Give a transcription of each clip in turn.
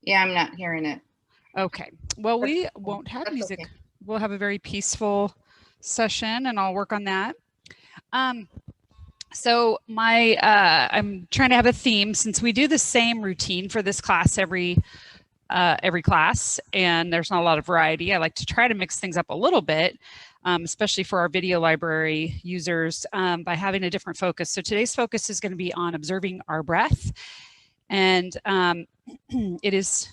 Yeah, I'm not hearing it. Okay. Well, we won't have That's music. okay. We'll have a very peaceful session, and I'll work on that. Um, so I'm trying to have a theme since we do the same routine for this class every class, and there's not a lot of variety. I like to try to mix things up a little bit, especially for our video library users, by having a different focus. So today's focus is going to be on observing our breath, and it is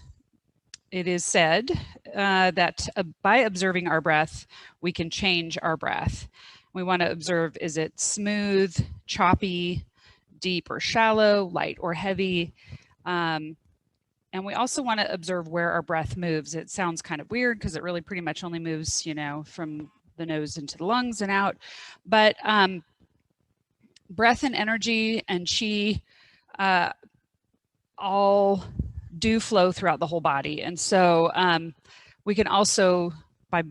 said that by observing our breath, we can change our breath. We want to observe, is it smooth, choppy, deep or shallow, light or heavy? And we also want to observe where our breath moves. It sounds kind of weird because it really pretty much only moves, from the nose into the lungs and out. But breath and energy and chi all do flow throughout the whole body. And so we can also, by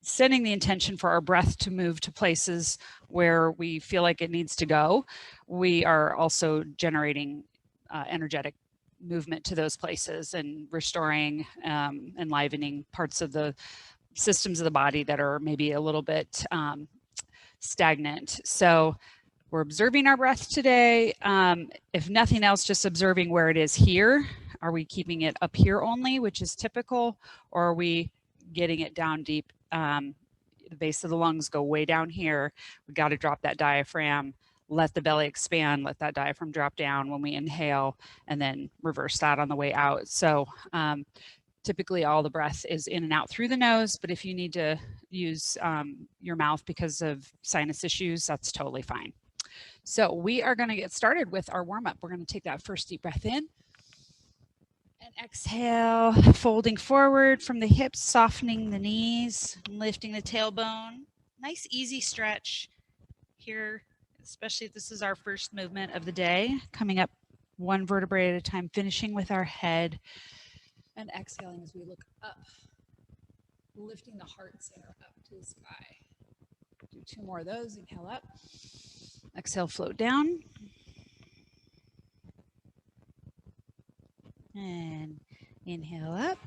setting the intention for our breath to move to places where we feel like it needs to go, we are also generating energetic movement to those places and restoring, enlivening parts of the systems of the body that are maybe a little bit stagnant. So we're observing our breath today. If nothing else, just observing where it is here. Are we keeping it up here only, which is typical, or are we getting it down deep? The base of the lungs go way down here. We got to drop that diaphragm, let the belly expand, let that diaphragm drop down when we inhale, and then reverse that on the way out. So typically all the breath is in and out through the nose, but if you need to use your mouth because of sinus issues, that's totally fine. So we are going to get started with our warm up. We're going to take that first deep breath in and exhale, folding forward from the hips, softening the knees, lifting the tailbone. Nice, easy stretch here, especially if this is our first movement of the day, coming up one vertebrae at a time, finishing with our head and exhaling as we look up, lifting the heart center up to the sky. Do two more of those. Inhale up. Exhale, float down. And inhale up.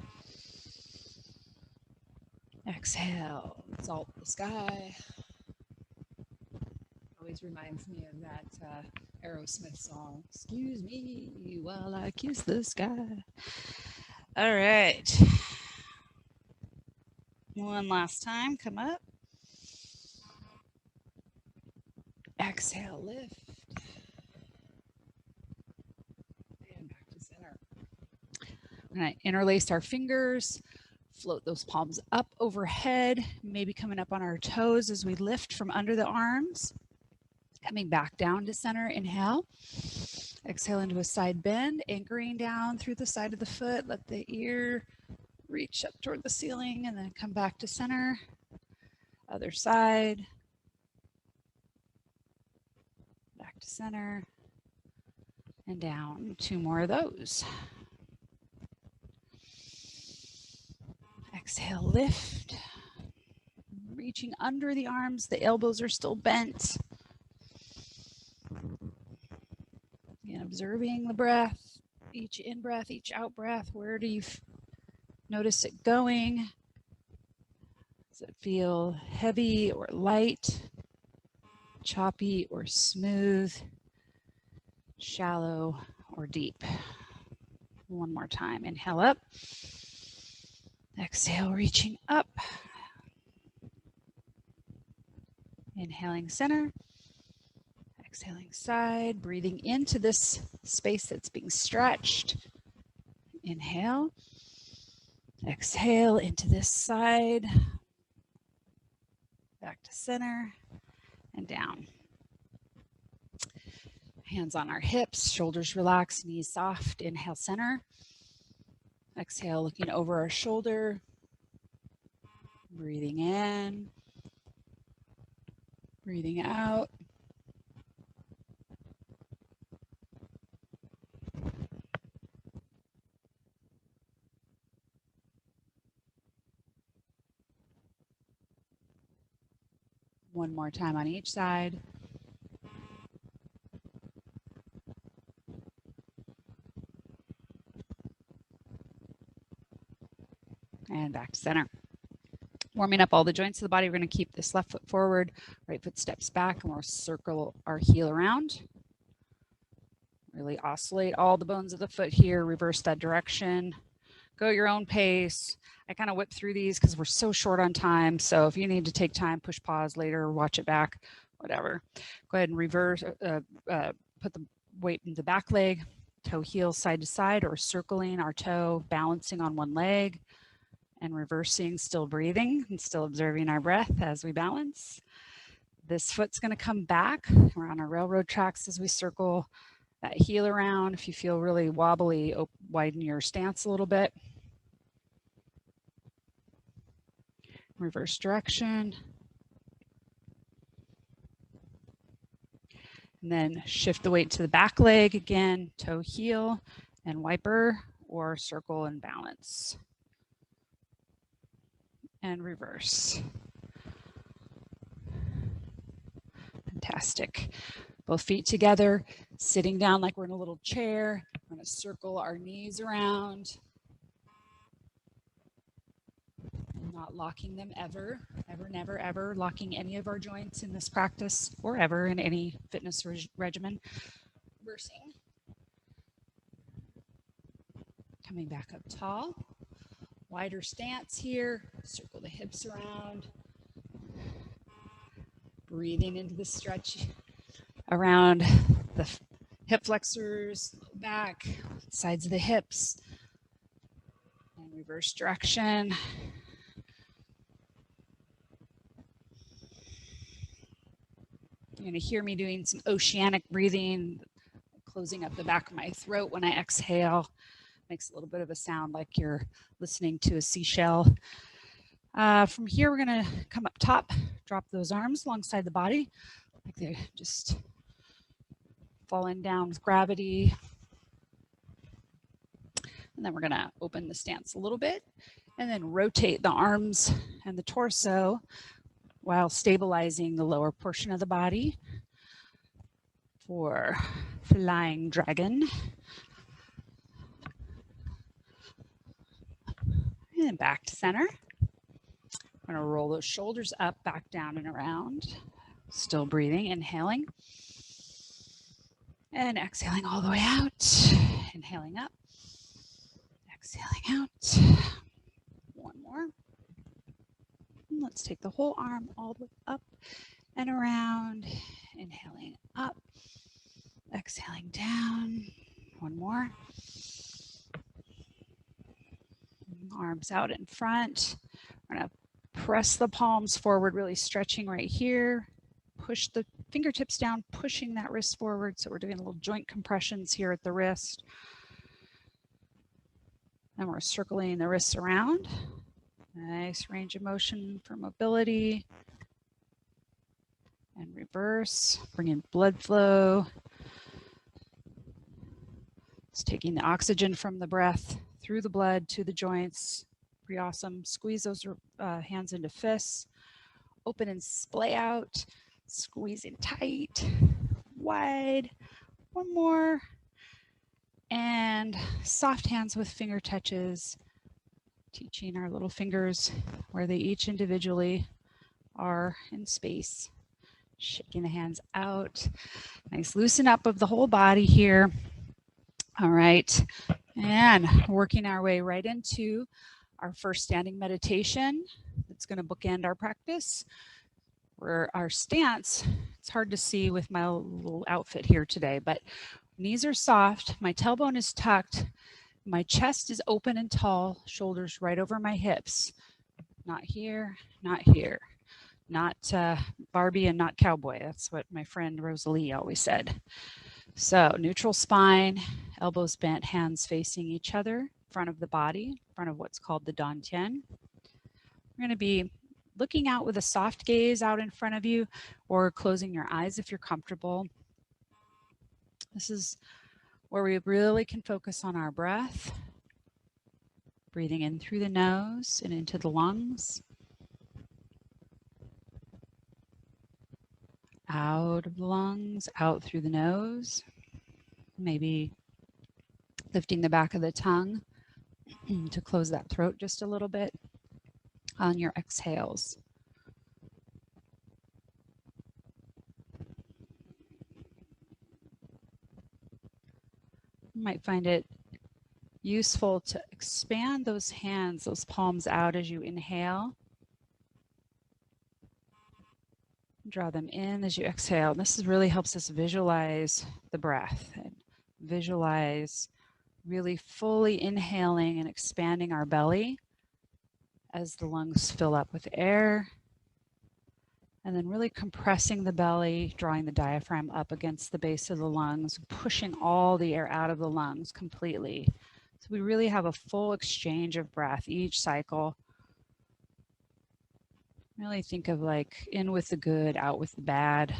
Exhale, exalt the sky. Always reminds me of that Aerosmith song, excuse me while I kiss the sky. All right. One last time, come up. Exhale, lift. And back to center. We're going to interlace our fingers, float those palms up overhead, maybe coming up on our toes as we lift from under the arms. Coming back down to center, inhale. Exhale into a side bend, anchoring down through the side of the foot. Let the ear reach up toward the ceiling and then come back to center. Other side. Back to center. And down. Two more of those. Exhale, lift. Reaching under the arms. The elbows are still bent. And observing the breath. Each in-breath, each out-breath. Where do you notice it going? Does it feel heavy or light? Choppy or smooth? Shallow or deep? One more time. Inhale up. Exhale, reaching up. Inhaling center. Exhaling side. Breathing into this space that's being stretched. Inhale. Exhale into this side. Back to center and down. Hands on our hips, shoulders relaxed, knees soft. Inhale, center. Exhale, looking over our shoulder. Breathing in. Breathing out. One more time on each side. And back to center. Warming up all the joints of the body. We're going to keep this left foot forward, right foot steps back, and we'll circle our heel around. Really oscillate all the bones of the foot here, reverse that direction. Go at your own pace. I kind of whip through these because we're so short on time. So if you need to take time, push pause later, watch it back, whatever. Go ahead and reverse, put the weight in the back leg, toe heel side to side, or circling our toe, balancing on one leg and reversing, still breathing and still observing our breath as we balance. This foot's going to come back. We're on our railroad tracks as we circle that heel around. If you feel really wobbly, widen your stance a little bit. Reverse direction. And then shift the weight to the back leg again, toe heel and wiper, or circle and balance. And reverse. Fantastic. Both feet together, sitting down like we're in a little chair. We're going to circle our knees around. Not locking them ever, never, ever locking any of our joints in this practice or ever in any fitness regimen. Reversing. Coming back up tall. Wider stance here. Circle the hips around. Breathing into the stretch around the hip flexors, back, sides of the hips. And reverse direction. You're going to hear me doing some oceanic breathing, closing up the back of my throat when I exhale. Makes a little bit of a sound like you're listening to a seashell. From here, we're going to come up top, drop those arms alongside the body, like they're just falling down with gravity. And then we're going to open the stance a little bit and then rotate the arms and the torso while stabilizing the lower portion of the body for flying dragon. And back to center. I'm going to roll those shoulders up, back down and around. Still breathing, inhaling. And exhaling all the way out. Inhaling up. Exhaling out. One more. And let's take the whole arm all the way up and around. Inhaling up. Exhaling down. One more. Arms out in front. We're going to press the palms forward, really stretching right here. Push the fingertips down, pushing that wrist forward. So we're doing little joint compressions here at the wrist. And we're circling the wrists around. Nice range of motion for mobility. And reverse, bring in blood flow. It's taking the oxygen from the breath through the blood to the joints. Pretty awesome. Squeeze those hands into fists. Open and splay out. Squeezing tight, wide. One more. And soft hands with finger touches. Teaching our little fingers where they each individually are in space. Shaking the hands out. Nice loosen up of the whole body here. All right. And working our way right into our first standing meditation. That's going to bookend our practice. Where our stance, it's hard to see with my little outfit here today, but knees are soft. My tailbone is tucked. My chest is open and tall, shoulders right over my hips. Not here, not here. Not Barbie and not cowboy. That's what my friend Rosalie always said. So neutral spine, elbows bent, hands facing each other, front of the body, front of what's called the dantian. We're going to be looking out with a soft gaze out in front of you or closing your eyes if you're comfortable. This is where we really can focus on our breath, breathing in through the nose and into the lungs, out of the lungs, out through the nose, maybe lifting the back of the tongue to close that throat just a little bit on your exhales. You might find it useful to expand those hands, those palms out as you inhale. Draw them in as you exhale. This really helps us visualize the breath and visualize really fully inhaling and expanding our belly as the lungs fill up with air. And then really compressing the belly, drawing the diaphragm up against the base of the lungs, pushing all the air out of the lungs completely. So we really have a full exchange of breath each cycle. Really think of like in with the good, out with the bad.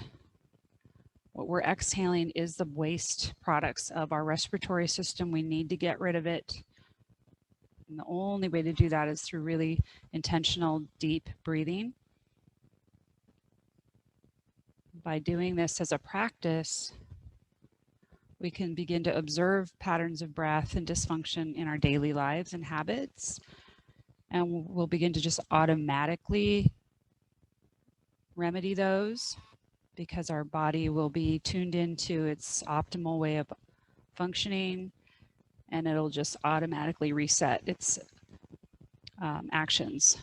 What we're exhaling is the waste products of our respiratory system. We need to get rid of it. And the only way to do that is through really intentional, deep breathing. By doing this as a practice, we can begin to observe patterns of breath and dysfunction in our daily lives and habits. And we'll begin to just automatically remedy those because our body will be tuned into its optimal way of functioning, and it'll just automatically reset its actions.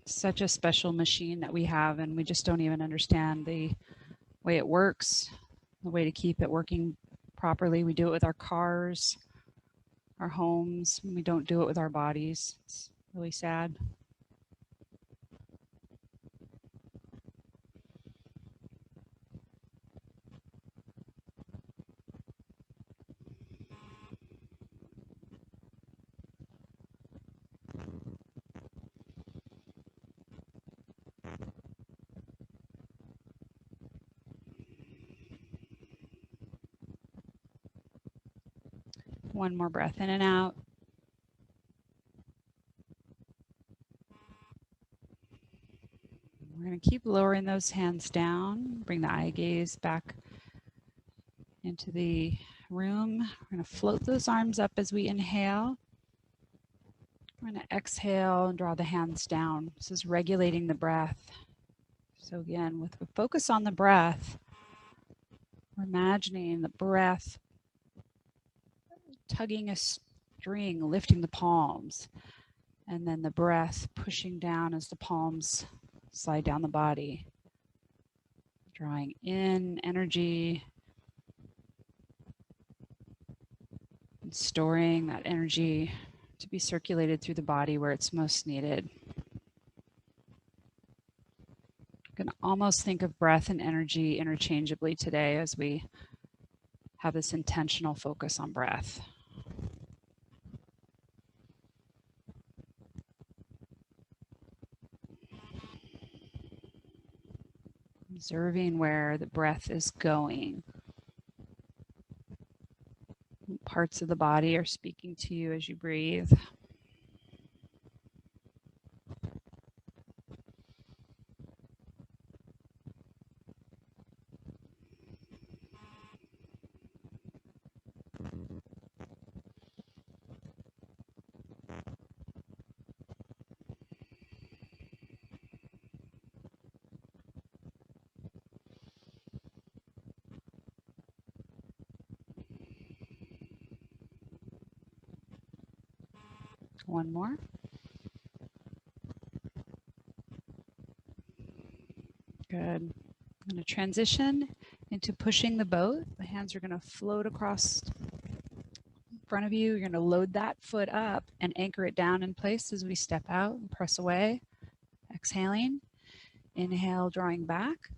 Such a special machine that we have, and we just don't even understand the way it works, the way to keep it working properly. We do it with our cars, our homes, and we don't do it with our bodies. It's really sad. One more breath in and out. We're going to keep lowering those hands down. Bring the eye gaze back into the room. We're going to float those arms up as we inhale. We're going to exhale and draw the hands down. This is regulating the breath. So again, with a focus on the breath, we're imagining the breath tugging a string, lifting the palms, and then the breath pushing down as the palms slide down the body, drawing in energy and storing that energy to be circulated through the body where it's most needed. You can almost think of breath and energy interchangeably today as we have this intentional focus on breath. Observing where the breath is going. What parts of the body are speaking to you as you breathe. One more. Good. I'm going to transition into pushing the boat. The hands are going to float across in front of you. You're going to load that foot up and anchor it down in place as we step out and press away. Exhaling. Inhale, drawing back.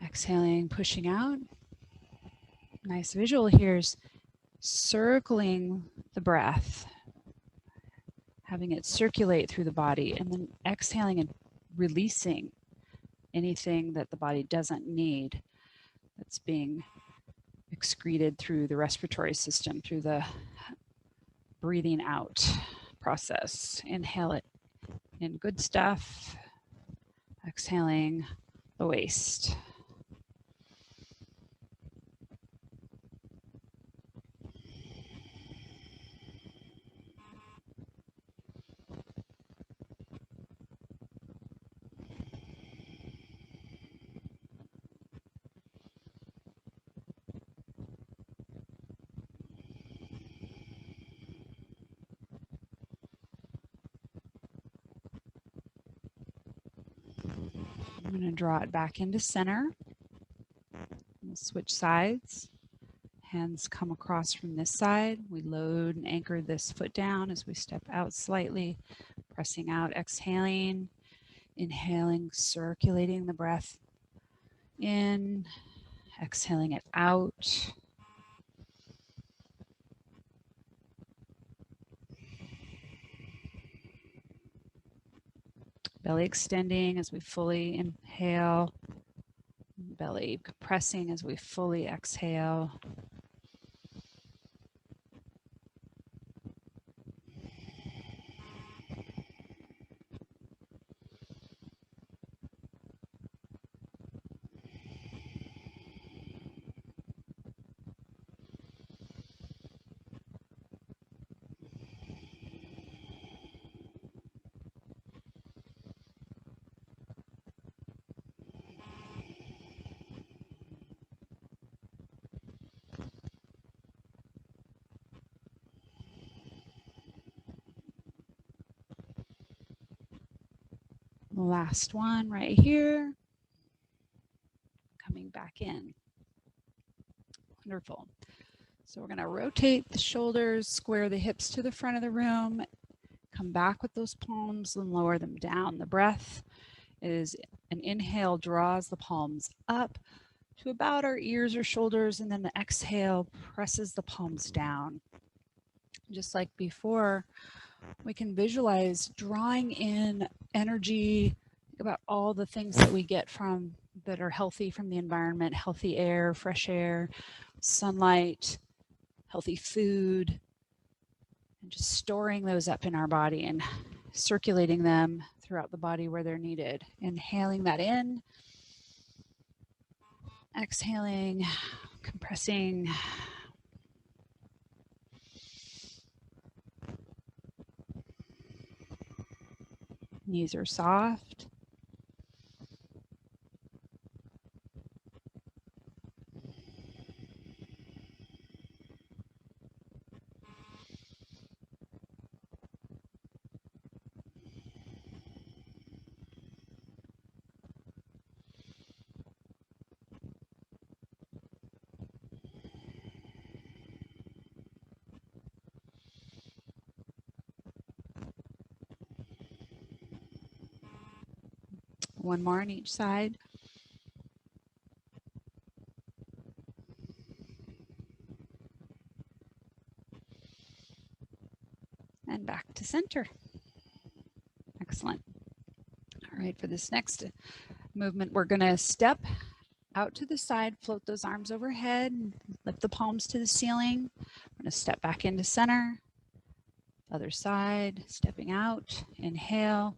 Exhaling, pushing out. Nice visual here is circling the breath, having it circulate through the body, and then exhaling and releasing anything that the body doesn't need that's being excreted through the respiratory system, through the breathing out process. Inhale it in good stuff, exhaling the waste. I'm going to draw it back into center. We'll switch sides. Hands come across from this side. We load and anchor this foot down as we step out slightly, pressing out, exhaling, inhaling, circulating the breath in, exhaling it out. Belly extending as we fully inhale. Belly compressing as we fully exhale. Last one right here. Coming back in. Wonderful. So we're going to rotate the shoulders, square the hips to the front of the room, come back with those palms and lower them down. The breath is an inhale, draws the palms up to about our ears or shoulders, and then the exhale presses the palms down. Just like before, we can visualize drawing in energy. Think about all the things that we get from that are healthy from the environment, healthy air, fresh air, sunlight, healthy food, and just storing those up in our body and circulating them throughout the body where they're needed. Inhaling that in, exhaling, compressing. Knees are soft. One more on each side. And back to center. Excellent. All right, for this next movement, we're going to step out to the side, float those arms overhead, lift the palms to the ceiling. We're going to step back into center. Other side, stepping out, inhale.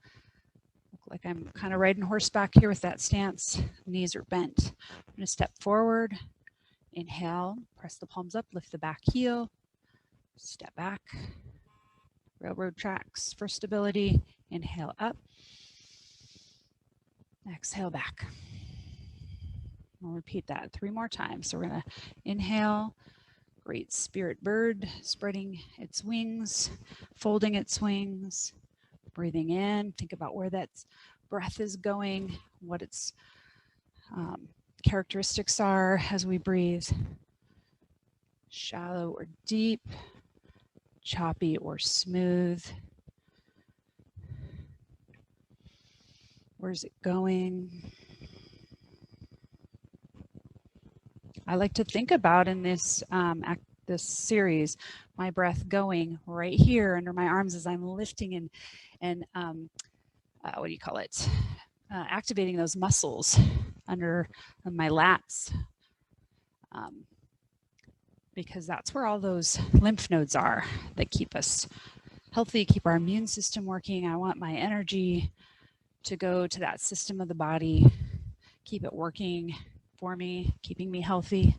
Look like I'm kind of riding horseback here with that stance. Knees are bent. I'm going to step forward, inhale, press the palms up, lift the back heel, step back. Railroad tracks for stability. Inhale up. Exhale back. We'll repeat that 3 more times. So we're going to inhale, great spirit bird, spreading its wings, folding its wings, breathing in. Think about where that breath is going, what its characteristics are as we breathe. Shallow or deep, choppy or smooth. Where's it going? I like to think about in this this series, my breath going right here under my arms as I'm lifting and what do you call it? Activating those muscles under my lats, because that's where all those lymph nodes are that keep us healthy, keep our immune system working. I want my energy to go to that system of the body, keep it working for me, keeping me healthy.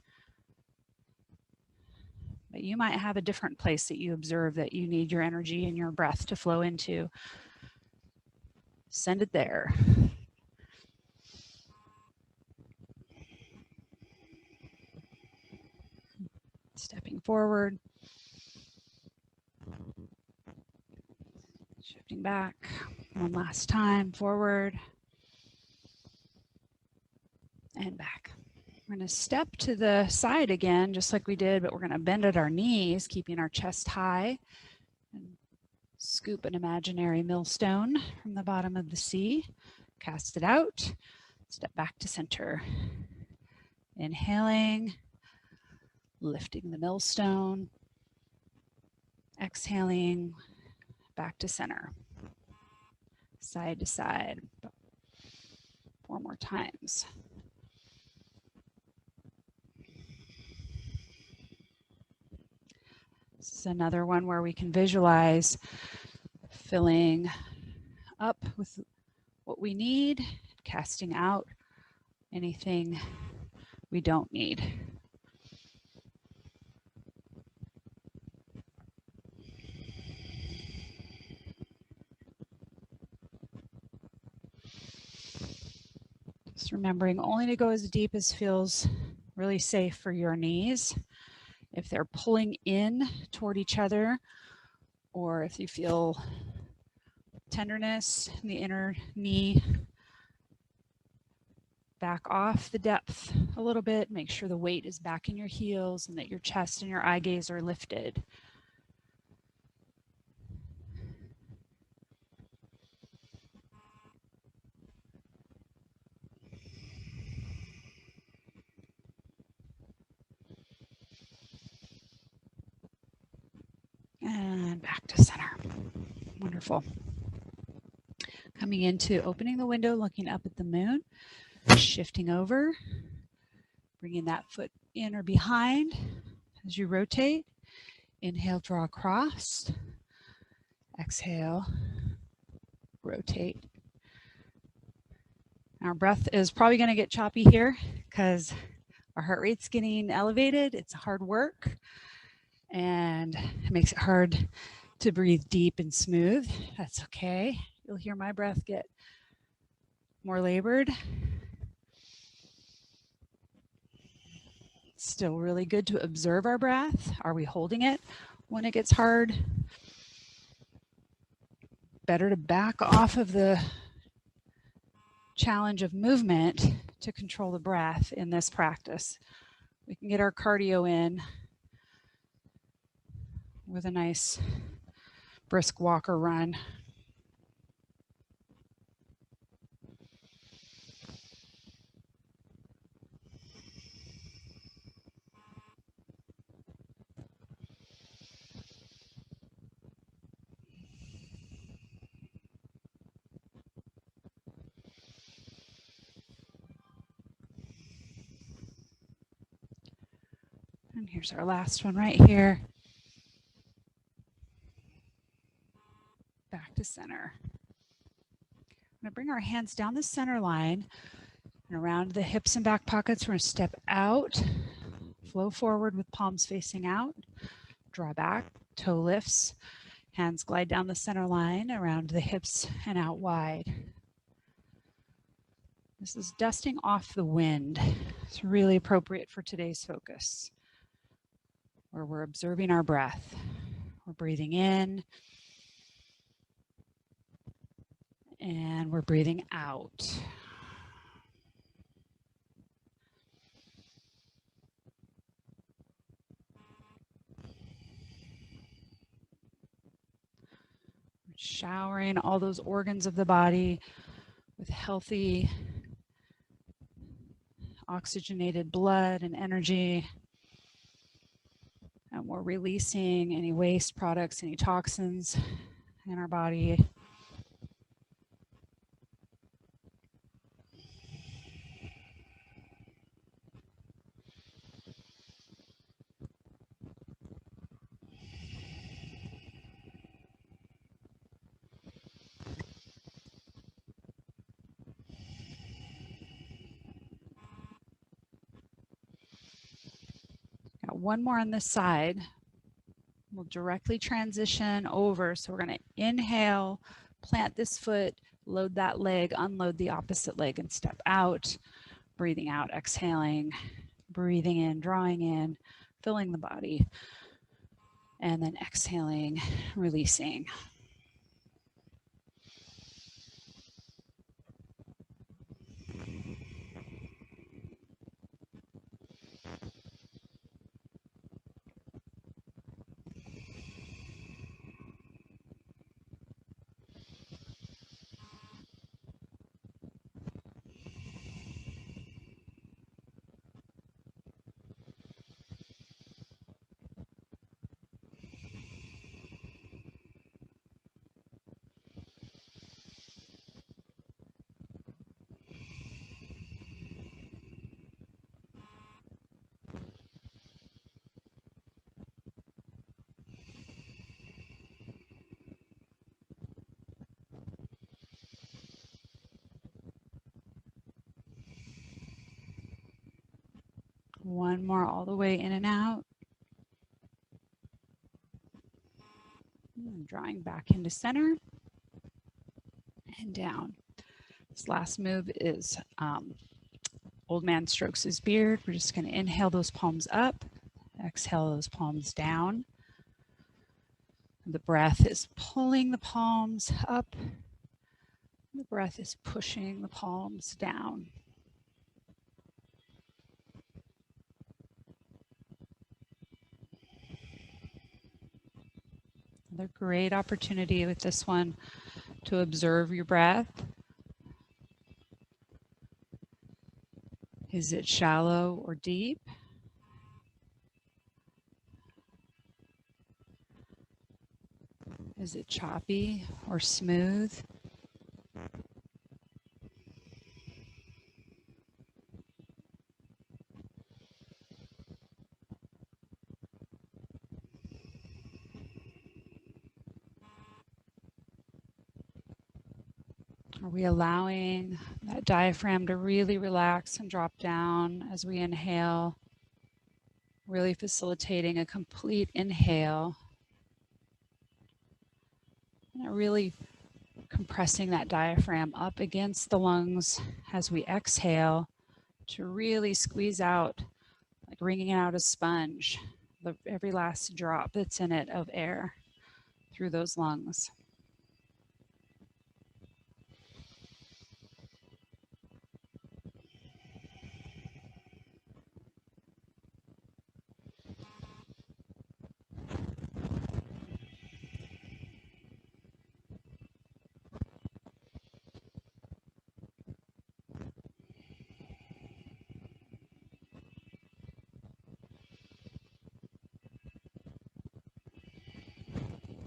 But you might have a different place that you observe that you need your energy and your breath to flow into. Send it there. Stepping forward. Shifting back. One last time, forward. We're going to step to the side again, just like we did, but we're going to bend at our knees, keeping our chest high, and scoop an imaginary millstone from the bottom of the sea. Cast it out. Step back to center. Inhaling, lifting the millstone. Exhaling, back to center. Side to side. 4 more times. This is another one where we can visualize filling up with what we need, casting out anything we don't need. Just remembering only to go as deep as feels really safe for your knees. If they're pulling in toward each other, or if you feel tenderness in the inner knee, back off the depth a little bit. Make sure the weight is back in your heels and that your chest and your eye gaze are lifted. And back to center. Wonderful. Coming into opening the window, looking up at the moon, shifting over, bringing that foot in or behind as you rotate. Inhale, draw across. Exhale, rotate. Our breath is probably going to get choppy here because our heart rate's getting elevated. It's hard work and it makes it hard to breathe deep and smooth. That's okay. You'll hear my breath get more labored. It's still really good to observe our breath. Are we holding it when it gets hard? Better to back off of the challenge of movement to control the breath in this practice. We can get our cardio in with a nice brisk walk or run. And here's our last one right here. Back to center. I'm going to bring our hands down the center line and around the hips and back pockets. We're going to step out, flow forward with palms facing out, draw back, toe lifts, hands glide down the center line around the hips and out wide. This is dusting off the wind. It's really appropriate for today's focus, where we're observing our breath. We're breathing in and we're breathing out. Showering all those organs of the body with healthy, oxygenated blood and energy. And we're releasing any waste products, any toxins in our body. Got one more on this side. We'll directly transition over. So we're going to inhale, plant this foot, load that leg, unload the opposite leg and step out. Breathing out, exhaling, breathing in, drawing in, filling the body, and then exhaling, releasing. One more all the way in and out. And drawing back into center and down. This last move is old man strokes his beard. We're just going to inhale those palms up, exhale those palms down. The breath is pulling the palms up. The breath is pushing the palms down. Another great opportunity with this one to observe your breath. Is it shallow or deep? Is it choppy or smooth? Are we allowing that diaphragm to really relax and drop down as we inhale? Really facilitating a complete inhale. And really compressing that diaphragm up against the lungs as we exhale to really squeeze out, like wringing out a sponge, every last drop that's in it of air through those lungs.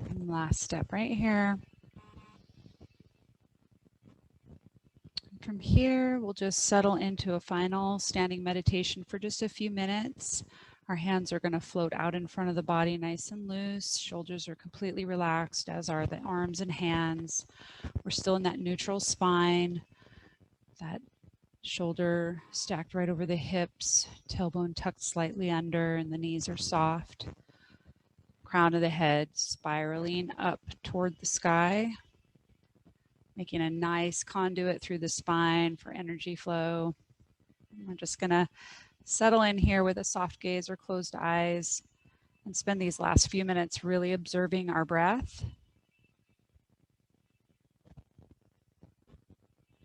And last step right here. From here, we'll just settle into a final standing meditation for just a few minutes. Our hands are going to float out in front of the body nice and loose. Shoulders are completely relaxed, as are the arms and hands. We're still in that neutral spine, that shoulder stacked right over the hips, tailbone tucked slightly under, and the knees are soft. Crown of the head spiraling up toward the sky, making a nice conduit through the spine for energy flow. We're just gonna settle in here with a soft gaze or closed eyes and spend these last few minutes really observing our breath.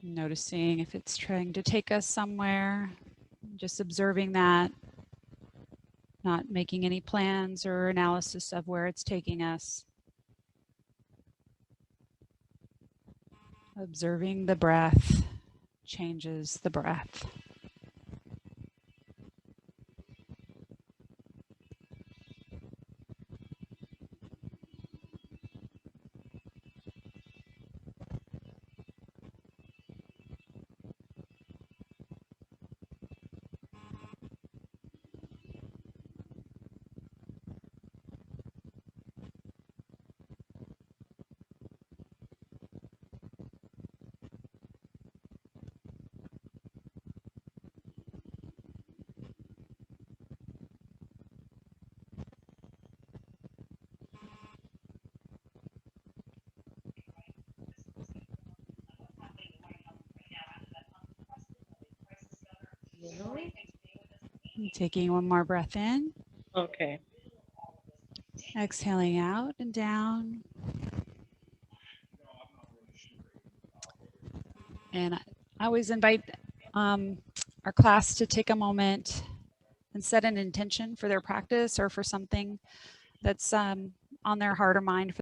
Noticing if it's trying to take us somewhere, just observing that, not making any plans or analysis of where it's taking us. Observing the breath changes the breath. Taking one more breath in. Okay. Exhaling out and down. And I always invite our class to take a moment and set an intention for their practice or for something that's on their heart or mind for